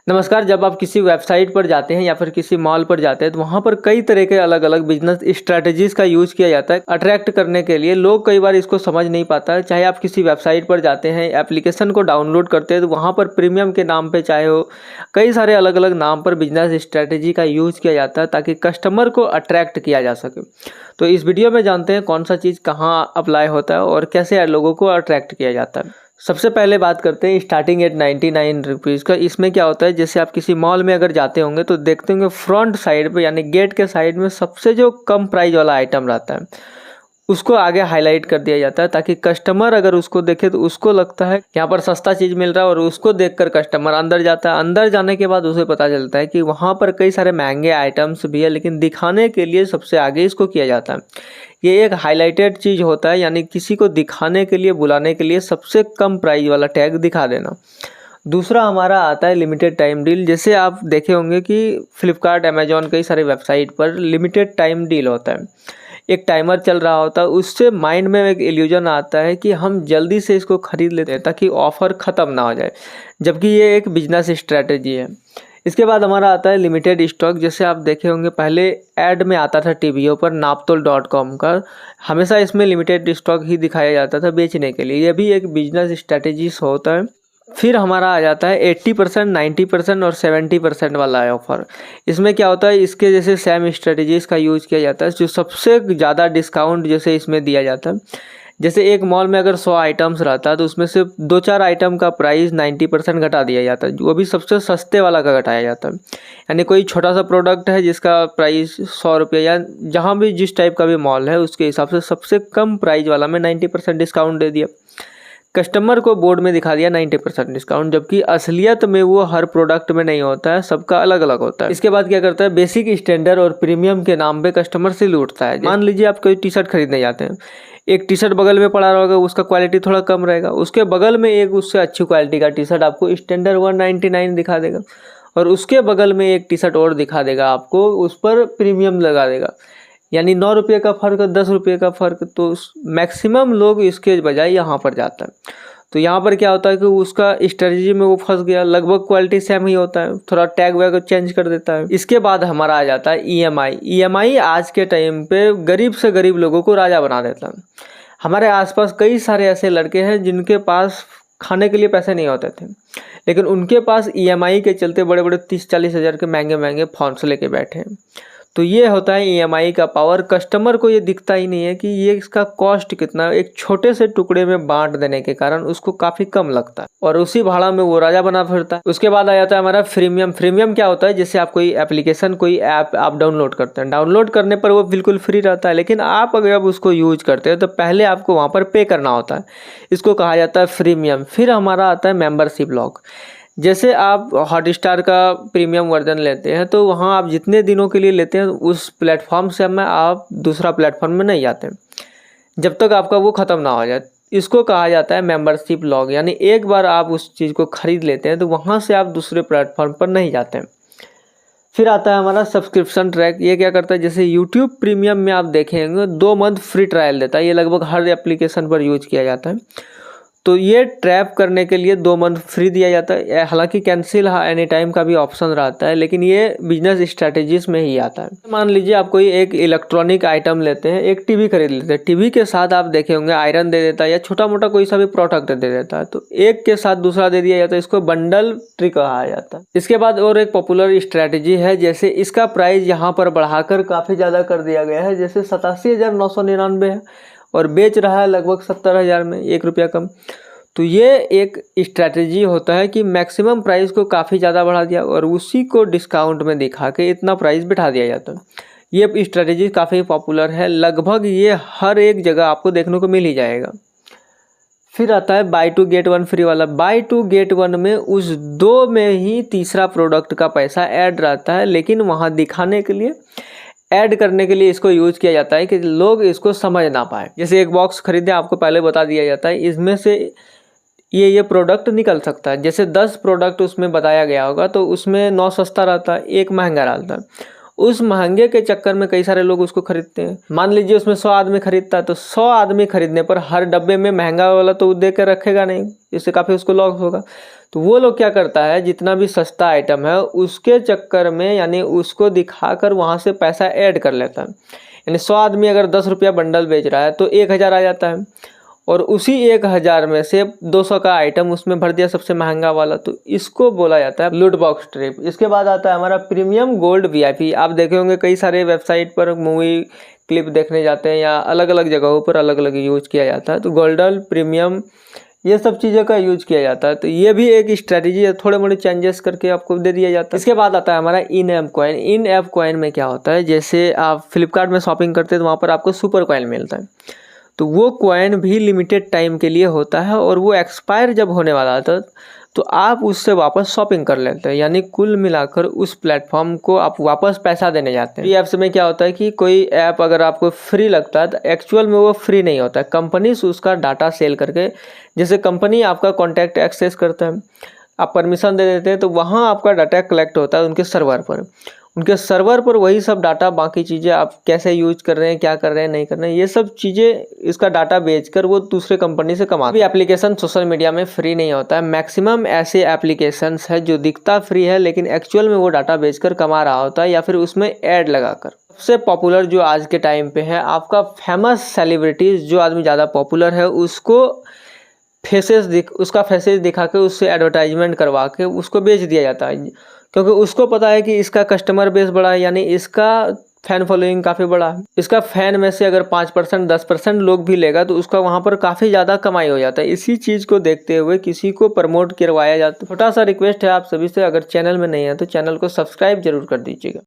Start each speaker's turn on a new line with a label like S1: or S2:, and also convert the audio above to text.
S1: नमस्कार। जब आप किसी वेबसाइट पर जाते हैं या फिर किसी मॉल पर जाते हैं तो वहाँ पर कई तरह के अलग अलग बिजनेस स्ट्रैटेजीज का यूज़ किया जाता है अट्रैक्ट करने के लिए। लोग कई बार इसको समझ नहीं पाता है। चाहे आप किसी वेबसाइट पर जाते हैं, एप्लीकेशन को डाउनलोड करते हैं तो वहाँ पर प्रीमियम के नाम पे चाहे हो कई सारे अलग अलग नाम पर बिजनेस स्ट्रैटेजी का यूज़ किया जाता है ताकि कस्टमर को अट्रैक्ट किया जा सके। तो इस वीडियो में जानते हैं कौन सा चीज़ कहाँ अप्लाई होता है और कैसे लोगों को अट्रैक्ट किया जाता है। सबसे पहले बात करते हैं स्टार्टिंग एट 99 रुपीज़ का। इसमें क्या होता है, जैसे आप किसी मॉल में अगर जाते होंगे तो देखते होंगे फ्रंट साइड पे यानी गेट के साइड में सबसे जो कम प्राइस वाला आइटम रहता है उसको आगे हाईलाइट कर दिया जाता है ताकि कस्टमर अगर उसको देखे तो उसको लगता है यहाँ पर सस्ता चीज़ मिल रहा है और उसको देखकर कस्टमर अंदर जाता है। अंदर जाने के बाद उसे पता चलता है कि वहाँ पर कई सारे महंगे आइटम्स भी है, लेकिन दिखाने के लिए सबसे आगे इसको किया जाता है। ये एक हाईलाइटेड चीज़ होता है, यानी किसी को दिखाने के लिए, बुलाने के लिए सबसे कम प्राइस वाला टैग दिखा देना। दूसरा हमारा आता है लिमिटेड टाइम डील। जैसे आप देखे होंगे कि फ्लिपकार्ट, अमेजॉन कई सारे वेबसाइट पर लिमिटेड टाइम डील होता है। एक टाइमर चल रहा होता है, उससे माइंड में एक इल्यूजन आता है कि हम जल्दी से इसको खरीद लेते हैं ताकि ऑफ़र ख़त्म ना हो जाए, जबकि ये एक बिजनेस स्ट्रैटेजी है। इसके बाद हमारा आता है लिमिटेड स्टॉक। जैसे आप देखे होंगे पहले ऐड में आता था टीवीओ पर नापतोल.com का, हमेशा इसमें लिमिटेड स्टॉक ही दिखाया जाता था बेचने के लिए। ये भी एक बिजनेस स्ट्रैटेजी होता है। फिर हमारा आ जाता है 80%, 90% और 70% वाला ऑफर। इसमें क्या होता है, इसके जैसे सेम स्ट्रेटजीज का यूज़ किया जाता है। जो सबसे ज़्यादा डिस्काउंट जैसे इसमें दिया जाता है, जैसे एक मॉल में अगर 100 आइटम्स रहता है तो उसमें से 2-4 आइटम का प्राइस 90% घटा दिया जाता है, वो भी सबसे सस्ते वाला का घटाया जाता है। यानी कोई छोटा सा प्रोडक्ट है जिसका प्राइस 100 रुपये, या जहाँ भी जिस टाइप का भी मॉल है उसके हिसाब से सबसे कम प्राइस वाला में 90% डिस्काउंट दे दिया। कस्टमर को बोर्ड में दिखा दिया 90% डिस्काउंट, जबकि असलियत में वो हर प्रोडक्ट में नहीं होता है, सबका अलग अलग होता है। इसके बाद क्या करता है, बेसिक, स्टैंडर्ड और प्रीमियम के नाम पे कस्टमर से लूटता है। मान लीजिए आप कोई टी शर्ट खरीदने जाते हैं, एक टी शर्ट बगल में पड़ा रहेगा, उसका क्वालिटी थोड़ा कम रहेगा, उसके बगल में एक उससे अच्छी क्वालिटी का टी शर्ट आपको स्टैंडर्ड 199 दिखा देगा, और उसके बगल में एक टी शर्ट और दिखा देगा आपको, उस पर प्रीमियम लगा देगा। यानी 9 रुपये का फ़र्क, 10 रुपये का फ़र्क। तो मैक्सिमम लोग इसके बजाय यहाँ पर जाता है। तो यहाँ पर क्या होता है कि उसका स्ट्रेटजी में वो फंस गया। लगभग क्वालिटी सेम ही होता है, थोड़ा टैग वैग चेंज कर देता है। इसके बाद हमारा आ जाता है ईएमआई। ईएमआई आज के टाइम पे गरीब से गरीब लोगों को राजा बना देता है। हमारे आसपास कई सारे ऐसे लड़के हैं जिनके पास खाने के लिए पैसे नहीं होते थे, लेकिन उनके पास ईएमआई के चलते बड़े बड़े 30-40 हज़ार के महंगे महंगे फ़ोन्स लेके बैठे हैं। तो ये होता है ईएमआई का पावर। कस्टमर को ये दिखता ही नहीं है कि ये इसका कॉस्ट कितना है। एक छोटे से टुकड़े में बांट देने के कारण उसको काफ़ी कम लगता है और उसी भाड़ा में वो राजा बना फिरता है। उसके बाद आ जाता है हमारा फ्रीमियम। फ्रीमियम क्या होता है, जैसे आप कोई एप्लीकेशन, कोई ऐप आप डाउनलोड करते हैं, डाउनलोड करने पर वो बिल्कुल फ्री रहता है, लेकिन आप अगर अब उसको यूज करते हैं तो पहले आपको वहाँ पर पे करना होता है। इसको कहा जाता है फ्रीमियम। फिर हमारा आता है मेंबरशिप लॉक। जैसे आप हॉटस्टार का प्रीमियम वर्जन लेते हैं तो वहाँ आप जितने दिनों के लिए लेते हैं उस प्लेटफॉर्म से में आप दूसरा प्लेटफॉर्म में नहीं जाते जब तक आपका वो ख़त्म ना हो जाए। इसको कहा जाता है मेंबरशिप लॉक। यानी एक बार आप उस चीज़ को ख़रीद लेते हैं तो वहाँ से आप दूसरे प्लेटफॉर्म पर नहीं जाते। फिर आता है हमारा सब्सक्रिप्शन ट्रैक। ये क्या करता है, जैसे यूट्यूब प्रीमियम में आप देखेंगे 2 मंथ फ्री ट्रायल देता है। ये लगभग हर एप्लीकेशन पर यूज किया जाता है। तो ये ट्रैप करने के लिए 2 मंथ फ्री दिया जाता है। हालांकि कैंसिल एनी टाइम का भी ऑप्शन रहता है, लेकिन ये बिजनेस स्ट्रैटेजीज में ही आता है। मान लीजिए आप कोई एक इलेक्ट्रॉनिक आइटम लेते हैं, एक टीवी खरीद लेते हैं, टीवी के साथ आप देखे होंगे आयरन दे देता है या छोटा मोटा कोई सा भी प्रोडक्ट दे देता है, तो एक के साथ दूसरा दे दिया जाता है। इसको बंडल ट्री कहा जाता है। इसके बाद और एक पॉपुलर स्ट्रैटेजी है, जैसे इसका प्राइस यहाँ पर बढ़ाकर काफ़ी ज़्यादा कर दिया गया है। जैसे 87,999 है और बेच रहा है लगभग 70,000 में, 1 रुपया कम। तो ये एक स्ट्रैटेजी होता है कि मैक्सिमम प्राइस को काफ़ी ज़्यादा बढ़ा दिया और उसी को डिस्काउंट में दिखा के इतना प्राइस बिठा दिया जाता है। ये स्ट्रैटेजी काफ़ी पॉपुलर है, लगभग ये हर एक जगह आपको देखने को मिल ही जाएगा। फिर आता है बाय 2 गेट 1 फ्री वाला। बाय 2 गेट 1 में उस 2 में ही तीसरा प्रोडक्ट का पैसा ऐड रहता है, लेकिन वहाँ दिखाने के लिए, ऐड करने के लिए इसको यूज किया जाता है कि लोग इसको समझ ना पाए। जैसे एक बॉक्स खरीदे, आपको पहले बता दिया जाता है इसमें से ये प्रोडक्ट निकल सकता है। जैसे 10 प्रोडक्ट उसमें बताया गया होगा तो उसमें 9 सस्ता रहता है, 1 महंगा रहता है, उस महंगे के चक्कर में कई सारे लोग उसको खरीदते हैं। मान लीजिए उसमें 100 आदमी खरीदता है, तो 100 आदमी खरीदने पर हर डब्बे में महंगा वाला तो दे कर रखेगा नहीं, इससे काफ़ी उसको लॉस होगा। तो वो लोग क्या करता है, जितना भी सस्ता आइटम है उसके चक्कर में यानी उसको दिखाकर वहाँ से पैसा ऐड कर लेता है। यानी 100 आदमी अगर 10 रुपया बंडल बेच रहा है तो 1000 आ जाता है, और उसी 1000 में से 200 का आइटम उसमें भर दिया सबसे महंगा वाला, तो इसको बोला जाता है लूट बॉक्स ट्रिप। इसके बाद आता है हमारा प्रीमियम गोल्ड वीआईपी। आप देखे होंगे कई सारे वेबसाइट पर मूवी क्लिप देखने जाते हैं या अलग अलग जगहों पर अलग अलग यूज किया जाता है, तो गोल्डन प्रीमियम ये सब चीज़ों का यूज किया जाता है। तो ये भी एक स्ट्रेटेजी है, थोड़े मोड़े चेंजेस करके आपको दे दिया जाता है। इसके बाद आता है हमारा इन ऐप कॉइन। इन ऐप कॉइन में क्या होता है, जैसे आप फ्लिपकार्ट में शॉपिंग करते हैं तो वहाँ पर आपको सुपर कॉइन मिलता है, तो वो कॉइन भी लिमिटेड टाइम के लिए होता है और वो एक्सपायर जब होने वाला आता है तो आप उससे वापस शॉपिंग कर लेते हैं। यानी कुल मिलाकर उस प्लेटफॉर्म को आप वापस पैसा देने जाते हैं। ऐप्स में क्या होता है कि कोई ऐप अगर आपको फ्री लगता है तो एक्चुअल में वो फ्री नहीं होता है, कंपनी उसका डाटा सेल करके, जैसे कंपनी आपका कॉन्टैक्ट एक्सेस करता है, आप परमिशन दे देते हैं तो वहाँ आपका डाटा कलेक्ट होता है उनके सर्वर पर। उनके सर्वर पर वही सब डाटा, बाकी चीज़ें आप कैसे यूज कर रहे हैं, क्या कर रहे हैं, नहीं कर रहे हैं, ये सब चीज़ें इसका डाटा बेचकर वो दूसरे कंपनी से कमाते हैं। एप्लीकेशन सोशल मीडिया में फ्री नहीं होता है। मैक्सिमम ऐसे एप्लीकेशंस है जो दिखता फ्री है लेकिन एक्चुअल में वो डाटा बेचकर कमा रहा होता है या फिर उसमें ऐड लगाकर। सबसे पॉपुलर जो आज के टाइम पे है आपका फेमस सेलिब्रिटीज़, जो आदमी ज़्यादा पॉपुलर है उसको उसका फेसेस दिखा के उससे एडवर्टाइजमेंट करवा के उसको बेच दिया जाता है, क्योंकि उसको पता है कि इसका कस्टमर बेस बड़ा है, यानी इसका फैन फॉलोइंग काफ़ी बड़ा है। इसका फैन में से अगर 5% 10% लोग भी लेगा तो उसका वहाँ पर काफ़ी ज़्यादा कमाई हो जाता है। इसी चीज़ को देखते हुए किसी को प्रमोट करवाया जाता है। छोटा सा रिक्वेस्ट है आप सभी से, अगर चैनल में नहीं है तो चैनल को सब्सक्राइब जरूर कर दीजिएगा।